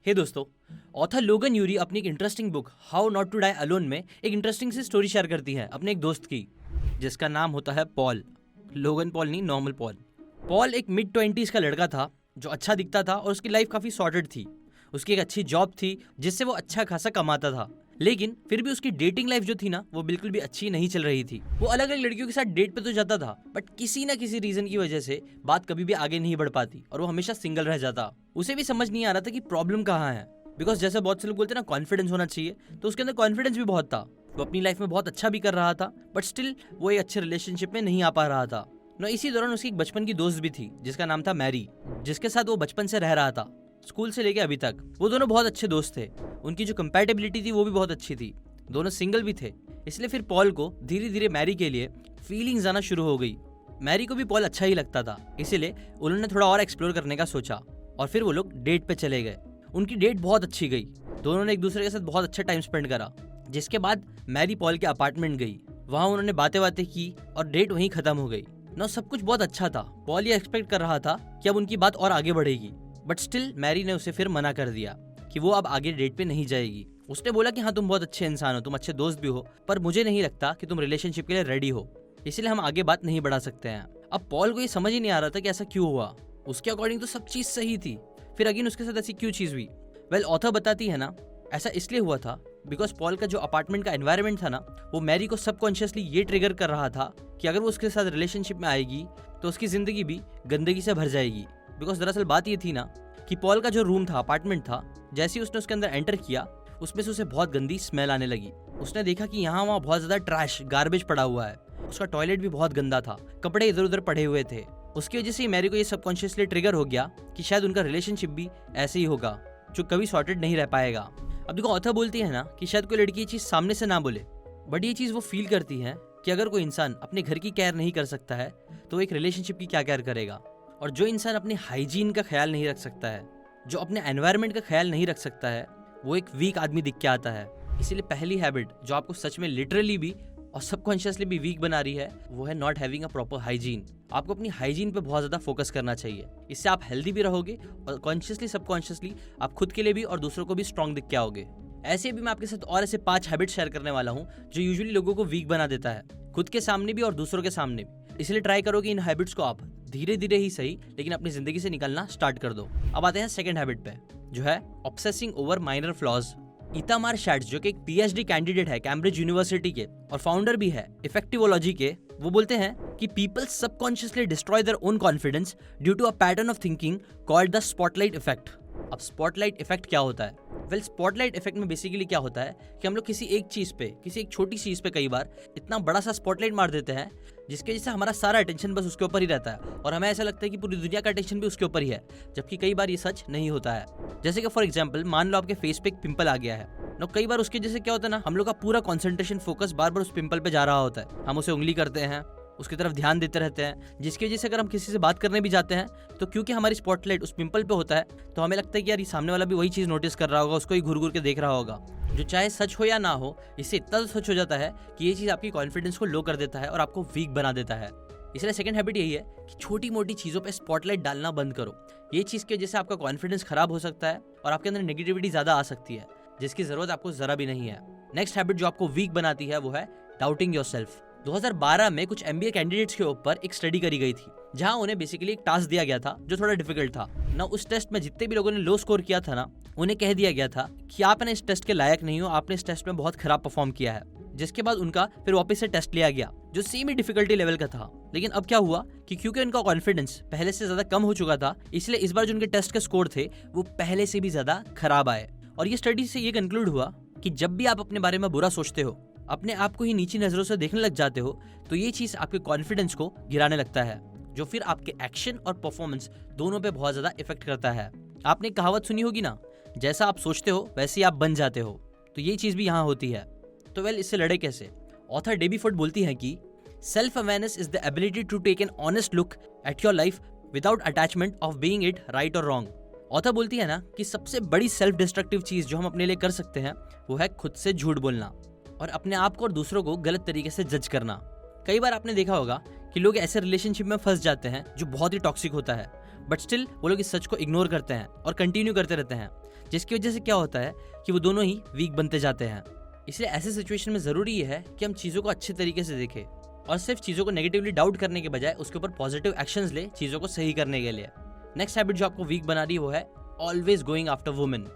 हे दोस्तों, ऑथर लोगन यूरी अपनी एक interesting book how not to die alone में एक इंटरेस्टिंग सी स्टोरी शेयर करती है अपने एक दोस्त की, जिसका नाम होता है पॉल। लोगन पॉल नहीं, नॉर्मल पॉल। पॉल एक मिड-20s का लड़का था जो अच्छा दिखता था और उसकी लाइफ काफ़ी सॉर्टेड थी। उसकी एक अच्छी जॉब थी जिससे वो अच्छा खासा कमाता था, लेकिन फिर भी उसकी डेटिंग लाइफ जो थी ना, वो बिल्कुल भी अच्छी नहीं चल रही थी। वो अलग अलग लड़कियों के साथ डेट पे तो जाता था, बट किसी ना किसी रीजन की वजह से बात कभी भी आगे नहीं बढ़ पाती और वो हमेशा सिंगल रह जाता। उसे भी समझ नहीं आ रहा था कि प्रॉब्लम कहाँ है, बिकॉज जैसे बहुत से लोग बोलते हैं ना, कॉन्फिडेंस होना चाहिए, तो उसके अंदर कॉन्फिडेंस भी बहुत था। वो अपनी लाइफ में बहुत अच्छा भी कर रहा था, बट स्टिल वो एक अच्छे रिलेशनशिप में नहीं आ पा रहा था ना। इसी दौरान उसकी एक बचपन की दोस्त भी थी जिसका नाम था मैरी, जिसके साथ वो बचपन से रह रहा था, स्कूल से लेके अभी तक। वो दोनों बहुत अच्छे दोस्त थे, उनकी जो कंपैटिबिलिटी थी वो भी बहुत अच्छी थी, दोनों सिंगल भी थे। इसलिए फिर पॉल को धीरे धीरे मैरी के लिए फीलिंग्स आना शुरू हो गई। मैरी को भी पॉल अच्छा ही लगता था, इसीलिए उन्होंने थोड़ा और एक्सप्लोर करने का सोचा और फिर वो लोग डेट पे चले गए। उनकी डेट बहुत अच्छी गई, दोनों ने एक दूसरे के साथ बहुत अच्छा टाइम स्पेंड करा। जिसके बाद मैरी पॉल के अपार्टमेंट गई, वहाँ उन्होंने बातें की और डेट वहीं खत्म हो गई ना। सब कुछ बहुत अच्छा था। पॉल ये एक्सपेक्ट कर रहा था कि अब उनकी बात और आगे बढ़ेगी, बट स्टिल मैरी ने उसे फिर मना कर दिया कि वो अब आगे डेट पे नहीं जाएगी। उसने बोला कि हाँ, तुम बहुत अच्छे इंसान हो, तुम अच्छे दोस्त भी हो, पर मुझे नहीं लगता कि तुम रिलेशनशिप के लिए रेडी हो, इसलिए हम आगे बात नहीं बढ़ा सकते हैं। अब पॉल को ये समझ ही नहीं आ रहा था कि ऐसा क्यों हुआ। उसके अकॉर्डिंग तो सब चीज सही थी, फिर अगेन उसके साथ ऐसी क्यों चीज हुई। वेल, ऑथर बताती है ना, ऐसा इसलिए हुआ था बिकॉज पॉल का जो अपार्टमेंट का एनवायरनमेंट था ना, वो मैरी को सबकॉन्शियसली ये ट्रिगर कर रहा था कि अगर वो उसके साथ रिलेशनशिप में आएगी तो उसकी जिंदगी भी गंदगी से भर जाएगी। बिकॉज दरअसल बात ये थी ना कि पॉल का जो रूम था, अपार्टमेंट था, जैसे ही उसने उसके अंदर एंटर किया, उसमें से उसे बहुत गंदी स्मेल आने लगी। उसने देखा कि यहाँ वहाँ बहुत ज्यादा ट्रैश, गार्बेज पड़ा हुआ है। उसका टॉयलेट भी बहुत गंदा था, कपड़े इधर उधर पड़े हुए थे। उसकी वजह से मैरी को ये सबकॉन्शियसली ट्रिगर हो गया कि शायद उनका रिलेशनशिप भी ऐसे ही होगा, जो कभी सॉर्टेड नहीं रह पाएगा। अब देखो, ऑथर बोलती है ना कि शायद कोई लड़की ये चीज सामने से ना बोले, बट ये चीज वो फील करती है कि अगर कोई इंसान अपने घर की केयर नहीं कर सकता है तो एक रिलेशनशिप की क्या केयर करेगा। और जो इंसान अपने हाइजीन का ख्याल नहीं रख सकता है, जो अपने एनवायरनमेंट का ख्याल नहीं रख सकता है, वो एक वीक आदमी दिख के आता है। इसीलिए पहली हैबिट जो आपको सच में लिटरली भी और सबकॉन्शियसली भी वीक बना रही है, वो है not having a proper hygiene. आपको अपनी हाइजीन पे बहुत ज्यादा फोकस करना चाहिए, इससे आप हेल्दी भी रहोगे और कॉन्शियसली सबकॉन्शियसली आप खुद के लिए भी और दूसरों को भी स्ट्रॉन्ग दिख के आओगे। ऐसे भी मैं आपके साथ और ऐसे 5 हैबिट शेयर करने वाला हूँ जो यूजुअली लोगों को वीक बना देता है, खुद के सामने भी और दूसरों के सामने भी। इसलिए ट्राई करो कि इन हैबिट्स को आप धीरे धीरे ही सही, लेकिन अपनी जिंदगी से निकालना स्टार्ट कर दो। अब आते हैं सेकंड हैबिट पे, जो है obsessing over minor flaws. Itamar Shatz, जो कि एक पीएचडी कैंडिडेट है कैम्ब्रिज यूनिवर्सिटी के और फाउंडर भी है इफेक्टिवोलॉजी के, वो बोलते हैं कि people subconsciously destroy their own confidence due to a pattern of thinking called the spotlight effect. अब स्पॉटलाइट इफेक्ट क्या होता है? वेल, स्पॉटलाइट इफेक्ट में बेसिकली क्या होता है कि हम लोग किसी एक चीज पे, किसी एक छोटी चीज पे कई बार इतना बड़ा सा स्पॉटलाइट मार देते हैं जिसकी वजह से हमारा सारा अटेंशन बस उसके ऊपर ही रहता है और हमें ऐसा लगता है कि पूरी दुनिया का अटेंशन भी उसके ऊपर ही है, जबकि कई बार ये सच नहीं होता है। जैसे कि फॉर एग्जाम्पल, मान लो आपके फेस पे एक पिंपल आ गया है ना, कई बार उसकी वजह से क्या होता है ना, हम लोग का पूरा कॉन्सेंट्रेशन, फोकस बार बार उस पिंपल पे जा रहा होता है। हम उसे उंगली करते हैं, उसकी तरफ ध्यान देते रहते हैं, जिसकी वजह से अगर हम किसी से बात करने भी जाते हैं तो क्योंकि हमारी स्पॉटलाइट उस पिंपल पे होता है तो हमें लगता है कि यार ये सामने वाला भी वही चीज नोटिस कर रहा होगा, उसको ही घूर घूर के देख रहा होगा, जो चाहे सच हो या ना हो, इससे इतना तो सच हो जाता है कि ये चीज आपकी कॉन्फिडेंस को लो कर देता है और आपको वीक बना देता है। इसलिए सेकंड हैबिट यही है कि छोटी मोटी चीजों पे स्पॉटलाइट डालना बंद करो। ये चीज की वजह से आपका कॉन्फिडेंस खराब हो सकता है और आपके अंदर नेगेटिविटी ज्यादा आ सकती है, जिसकी जरूरत आपको जरा भी नहीं है। नेक्स्ट हैबिट जो आपको वीक बनाती है वो है डाउटिंग योरसेल्फ। 2012 में कुछ एमबीए कैंडिडेट्स के ऊपर एक स्टडी करी गई थी, जहां उन्हें बेसिकली एक टास्क दिया गया था जो थोड़ा डिफिकल्ट था ना। उस टेस्ट में जितने भी लोगों ने लो स्कोर किया था ना, उन्हें कह दिया गया था कि आप ना इस टेस्ट के लायक नहीं हो, आपने इस टेस्ट में बहुत खराब परफॉर्म किया है। जिसके बाद उनका फिर वापस से टेस्ट लिया गया जो सेम ही डिफिकल्टी लेवल का था। लेकिन अब क्या हुआ कि क्योंकि उनका कॉन्फिडेंस पहले से ज्यादा कम हो चुका था, इसलिए इस बार जो उनके टेस्ट के स्कोर थे वो पहले से भी ज्यादा खराब आए। और ये स्टडी से ये कंक्लूड हुआ कि जब भी आप अपने बारे में बुरा सोचते हो, अपने आप को ही नीची नजरों से देखने लग जाते हो, तो ये चीज आपके कॉन्फिडेंस को गिराने लगता है, जो फिर आपके एक्शन और परफॉर्मेंस दोनों पे बहुत ज्यादा इफेक्ट करता है। आपने कहावत सुनी होगी ना, जैसा आप सोचते हो वैसे ही आप बन जाते हो, तो ये चीज भी यहाँ होती है। तो वेल, इससे लड़े कैसे? ऑथर डेबी फोर्ड बोलती है कि self awareness is the ability to take an honest look at your life without attachment of being it right और रॉन्ग। ऑथर बोलती है ना कि सबसे बड़ी सेल्फ डिस्ट्रक्टिव चीज जो हम अपने लिए कर सकते हैं वो है खुद से झूठ बोलना और अपने आप को और दूसरों को गलत तरीके से जज करना। कई बार आपने देखा होगा कि लोग ऐसे रिलेशनशिप में फंस जाते हैं जो बहुत ही टॉक्सिक होता है, बट स्टिल वो लोग इस सच को इग्नोर करते हैं और कंटिन्यू करते रहते हैं, जिसकी वजह से क्या होता है कि वो दोनों ही वीक बनते जाते हैं। इसलिए ऐसे सिचुएशन में जरूरी ये है कि हम चीज़ों को अच्छे तरीके से देखें और सिर्फ चीज़ों को नेगेटिवली डाउट करने के बजाय उसके ऊपर पॉजिटिव एक्शंस ले चीज़ों को सही करने के लिए। नेक्स्ट हैबिट जो आपको वीक बना रही है वो है ऑलवेज गोइंग आफ्टर वुमेन।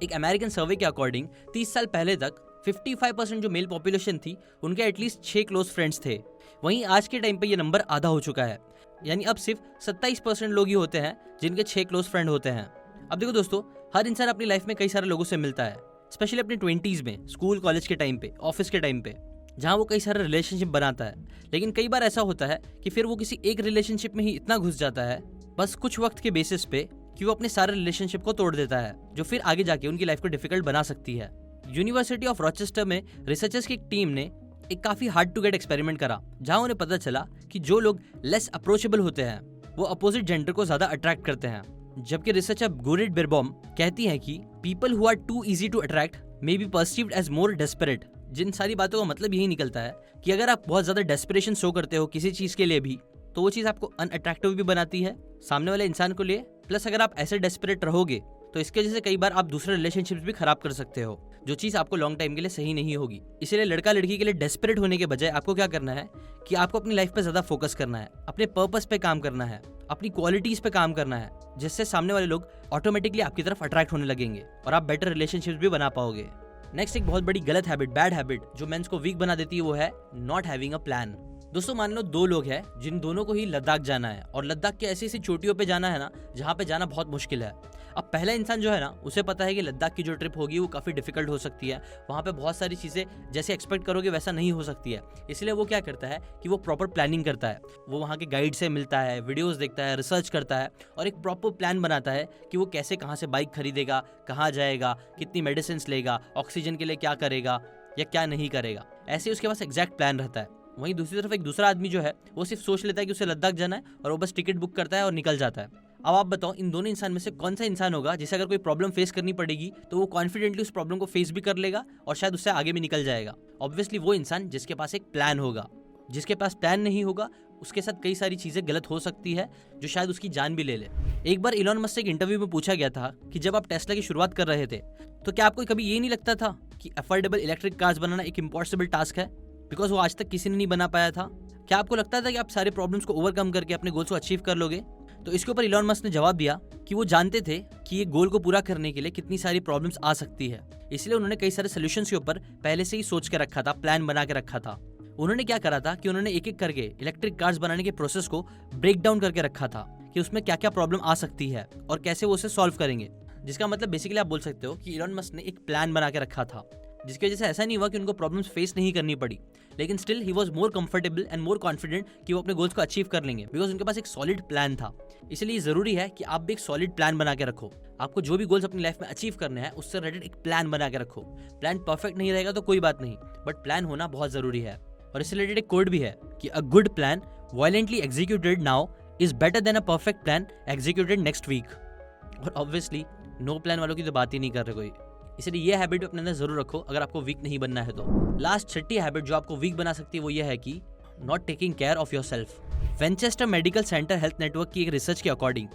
एक अमेरिकन सर्वे के अकॉर्डिंग 30 साल पहले तक 55% जो मेल पॉपुलेशन थी उनके एटलीस्ट 6 क्लोज फ्रेंड्स थे। वहीं आज के टाइम पे ये नंबर आधा हो चुका है, यानी अब सिर्फ 27% लोग ही होते हैं जिनके 6 क्लोज फ्रेंड होते हैं। अब देखो दोस्तों, हर इंसान अपनी लाइफ में कई सारे लोगों से मिलता है, स्पेशली अपनी 20s में, स्कूल कॉलेज के टाइम पे, ऑफिस के टाइम पे, जहाँ वो कई सारे रिलेशनशिप बनाता है। लेकिन कई बार ऐसा होता है कि फिर वो किसी एक रिलेशनशिप में ही इतना घुस जाता है बस कुछ वक्त के बेसिस पे कि वो अपने सारे रिलेशनशिप को तोड़ देता है, जो फिर आगे जाके उनकी लाइफ को डिफिकल्ट बना सकती है। यूनिवर्सिटी ऑफ रॉचेस्टर में रिसर्चर्स की एक टीम ने एक काफी हार्ड टू गेट एक्सपेरिमेंट करा, जहां उन्हें पता चला कि जो लोग लेस अप्रोचेबल होते हैं वो अपोजिट जेंडर को ज्यादा अट्रैक्ट करते हैं। जबकि रिसर्चर गुरिट बिरबॉम कहती हैं कि people who are too easy to attract may be perceived as more desperate. जिन सारी बातों का मतलब यही निकलता है कि अगर आप बहुत ज्यादा डेस्परेशन शो करते हो किसी चीज के लिए भी, तो वो चीज आपको अनअट्रैक्टिव भी बनाती है सामने वाले इंसान को लिए। प्लस अगर आप ऐसे डेस्परेट रहोगे तो इसके वजह से कई बार आप दूसरे रिलेशनशिप्स भी खराब कर सकते हो, जो चीज आपको लॉन्ग टाइम के लिए सही नहीं होगी। इसीलिए लड़का लड़की के लिए डेस्परेट होने के बजाय आपको क्या करना है कि आपको अपनी लाइफ पे ज्यादा फोकस करना है, अपने पर्पस पे काम करना है, अपनी क्वालिटीज पे काम करना है, जिससे सामने वाले लोग ऑटोमेटिकली आपकी तरफ अट्रैक्ट होने लगेंगे और आप बेटर रिलेशनशिप्स भी बना पाओगे। नेक्स्ट एक बहुत बड़ी गलत हैबिट, बैड हैबिट जो मेंस को वीक बना देती है वो है नॉट हैविंग अ प्लान। दोस्तों मान लो 2 लोग हैं जिन दोनों को ही लद्दाख जाना है और लद्दाख की ऐसी ऐसी चोटियों पे जाना है ना जहाँ पे जाना बहुत मुश्किल है। अब पहला इंसान जो है ना उसे पता है कि लद्दाख की जो ट्रिप होगी वो काफ़ी डिफिकल्ट हो सकती है, वहाँ पे बहुत सारी चीज़ें जैसे एक्सपेक्ट करोगे वैसा नहीं हो सकती है। इसलिए वो क्या करता है कि वो प्रॉपर प्लानिंग करता है, वो वहाँ के गाइड से मिलता है, वीडियोज़ देखता है, रिसर्च करता है और एक प्रॉपर प्लान बनाता है कि वो कैसे कहाँ से बाइक खरीदेगा, कहाँ जाएगा, कितनी मेडिसिन लेगा, ऑक्सीजन के लिए क्या करेगा या क्या नहीं करेगा। ऐसे उसके पास एग्जैक्ट प्लान रहता है। वहीं दूसरी तरफ एक दूसरा आदमी जो है वो सिर्फ सोच लेता है कि उसे लद्दाख जाना है और वो बस टिकट बुक करता है और निकल जाता है। अब आप बताओ इन दोनों इंसान में से कौन सा इंसान होगा जिसे अगर कोई प्रॉब्लम फेस करनी पड़ेगी तो वो कॉन्फिडेंटली उस प्रॉब्लम को फेस भी कर लेगा और शायद उससे आगे भी निकल जाएगा। ऑब्वियसली वो इंसान जिसके पास एक प्लान होगा। जिसके पास प्लान नहीं होगा उसके साथ कई सारी चीजें गलत हो सकती है जो शायद उसकी जान भी ले ले। एक बार इलॉन मस्क से एक इंटरव्यू में पूछा गया था कि जब आप टेस्ला की शुरुआत कर रहे थे तो क्या आपको कभी ये नहीं लगता था कि अफोर्डेबल इलेक्ट्रिक कार्स बनाना एक इम्पॉसिबल टास्क है, बिकॉज वो आज तक किसी ने नहीं बना पाया था। क्या आपको लगता था कि आप सारे प्रॉब्लम्स को ओवरकम करके अपने गोल्स को अचीव कर लोगे? तो इसके ऊपर इलॉन मस्क ने जवाब दिया कि वो जानते थे कि ये गोल को पूरा करने के लिए कितनी सारी प्रॉब्लम्स आ सकती है, इसलिए उन्होंने कई सारे सोल्यूशंस के ऊपर पहले से ही सोच के रखा था, प्लान बना के रखा था। उन्होंने क्या करा था कि उन्होंने एक एक करके इलेक्ट्रिक कार्स बनाने के प्रोसेस को ब्रेक डाउन करके रखा था कि उसमें क्या क्या प्रॉब्लम आ सकती है और कैसे वो उसे सॉल्व करेंगे। जिसका मतलब बेसिकली आप बोल सकते हो कि इलॉन मस्क ने एक प्लान बना के रखा था, जिसकी वजह से ऐसा नहीं हुआ कि उनको प्रॉब्लम्स फेस नहीं करनी पड़ी, लेकिन still he was more comfortable and more confident कि वो अपने गोल्स को अचीव कर लेंगे, बिकॉज उनके पास एक सॉलिड प्लान था। इसलिए जरूरी है कि आप भी एक सॉलिड प्लान बना के रखो। आपको जो भी गोल्स अपनी लाइफ में अचीव करने हैं उससे रिलेटेड एक प्लान बना के रखो। प्लान परफेक्ट नहीं रहेगा तो कोई बात नहीं, बट प्लान होना बहुत जरूरी है। और इससे रिलेटेड एक कोड भी है कि a good plan violently executed now is better than a perfect plan executed next week. और ऑब्वियसली नो प्लान वालों की तो बात ही नहीं कर रहे कोई, इसलिए ये हैबिट अपने अंदर जरूर रखो अगर आपको वीक नहीं बनना है तो। लास्ट छठी हैबिट जो आपको वीक बना सकती है वो ये है कि not taking care of your self. Winchester medical centre health network की एक रिसर्च के अकॉर्डिंग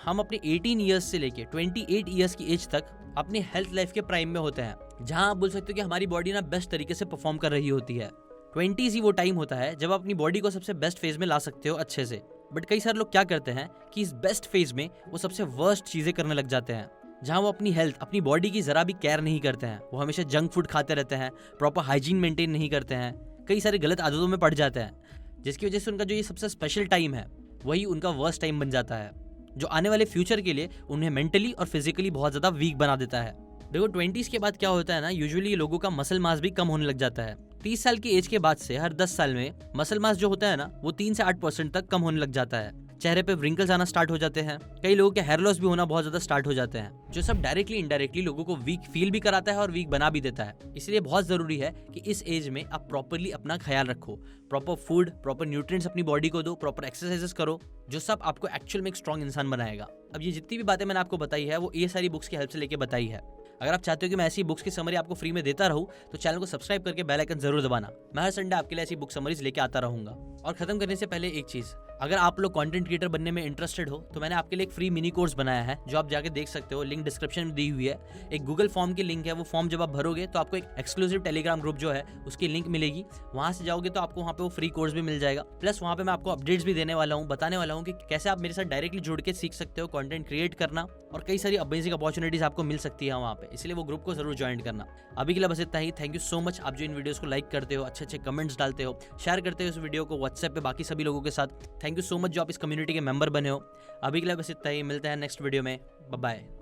हम अपने 18 ईयर्स से लेके 28 ईयर्स की एज तक अपनी हेल्थ लाइफ के प्राइम में होते हैं, जहां आप बोल सकते हो कि हमारी बॉडी ना बेस्ट तरीके से परफॉर्म कर रही होती है। 20s ही वो टाइम होता है जब आप अपनी बॉडी को सबसे बेस्ट फेज में ला सकते हो अच्छे से। बट कई सारे लोग क्या करते हैं कि इस बेस्ट फेज में वो सबसे वर्स्ट चीजें करने लग जाते हैं, जहां वो अपनी हेल्थ, अपनी बॉडी की जरा भी केयर नहीं करते हैं। वो हमेशा जंक फूड खाते रहते हैं, प्रॉपर हाइजीन मेंटेन नहीं करते हैं, कई सारे गलत आदतों में पड़ जाते हैं, जिसकी वजह से उनका जो ये सबसे स्पेशल टाइम है वही उनका वर्स्ट टाइम बन जाता है, जो आने वाले फ्यूचर के लिए उन्हें मेंटली और फिजिकली बहुत ज्यादा वीक बना देता है। देखो 20s के बाद क्या होता है ना, यूजुअली लोगों का मसल मास भी कम होने लग जाता है। 30 साल की एज के बाद से हर 10 साल में मसल मास जो होता है ना वो 3 से 8% तक कम होने लग जाता है। चेहरे पे व्रिंकल्स आना स्टार्ट हो जाते हैं, कई लोगों के हेयर लॉस भी होना बहुत ज्यादा स्टार्ट हो जाते हैं, जो सब डायरेक्टली इनडायरेक्टली लोगों को वीक फील भी कराता है और वीक बना भी देता है। इसलिए बहुत जरूरी है कि इस एज में आप प्रॉपरली अपना ख्याल रखो, प्रॉपर फूड, प्रॉपर न्यूट्रिएंट्स अपनी बॉडी को दो, प्रॉपर एक्सरसाइजेस करो, जो सब आपको एक्चुअल में एक स्ट्रॉन्ग इंसान बनाएगा। अब ये जितनी भी बातें मैंने आपको बताई है वो ये सारी बुक्स की हेल्प से लेके बताई है। अगर आप चाहते हो कि मैं ऐसी बुक्स की समरी आपको फ्री में देता रहूं तो चैनल को सब्सक्राइब करके बेल आइकन जरूर दबाना। मैं हर संडे आपके लिए ऐसी बुक समरीज लेके आता रहूंगा। और खत्म करने से पहले एक चीज, अगर आप लोग कंटेंट क्रिएटर बनने में इंटरेस्टेड हो तो मैंने आपके लिए एक फ्री मिनी कोर्स बनाया है जो आप जाके देख सकते हो, लिंक डिस्क्रिप्शन में दी हुई है। एक गूगल फॉर्म की लिंक है, वो फॉर्म जब आप भरोगे तो आपको एक एक्सक्लूसिव टेलीग्राम ग्रुप जो है उसकी लिंक मिलेगी, वहां से जाओगे तो आपको वहाँ पे वो फ्री कोर्स भी मिल जाएगा। प्लस वहाँ पे मैं आपको अपडेट्स भी देने वाला हूँ, बताने वाला हूँ कि कैसे आप मेरे साथ डायरेक्टली जुड़ के सीख सकते हो कंटेंट क्रिएट करना, और कई सारी अमेजिंग अपॉर्चुनिटीज आपको मिल सकती है वहाँ पे, इसलिए वो ग्रुप को जरूर ज्वाइन करना। अभी के लिए बस इतना ही। थैंक यू सो मच आप जो इन वीडियोस को लाइक करते हो, अच्छे अच्छे कमेंट्स डालते हो, शेयर करते हो इस वीडियो को व्हाट्सएप पे बाकी सभी लोगों के साथ। थैंक यू सो मच जो आप इस कम्युनिटी के मेंबर बने हो। अभी के लिए बस इतना ही, मिलते हैं नेक्स्ट वीडियो में, बाय बाय।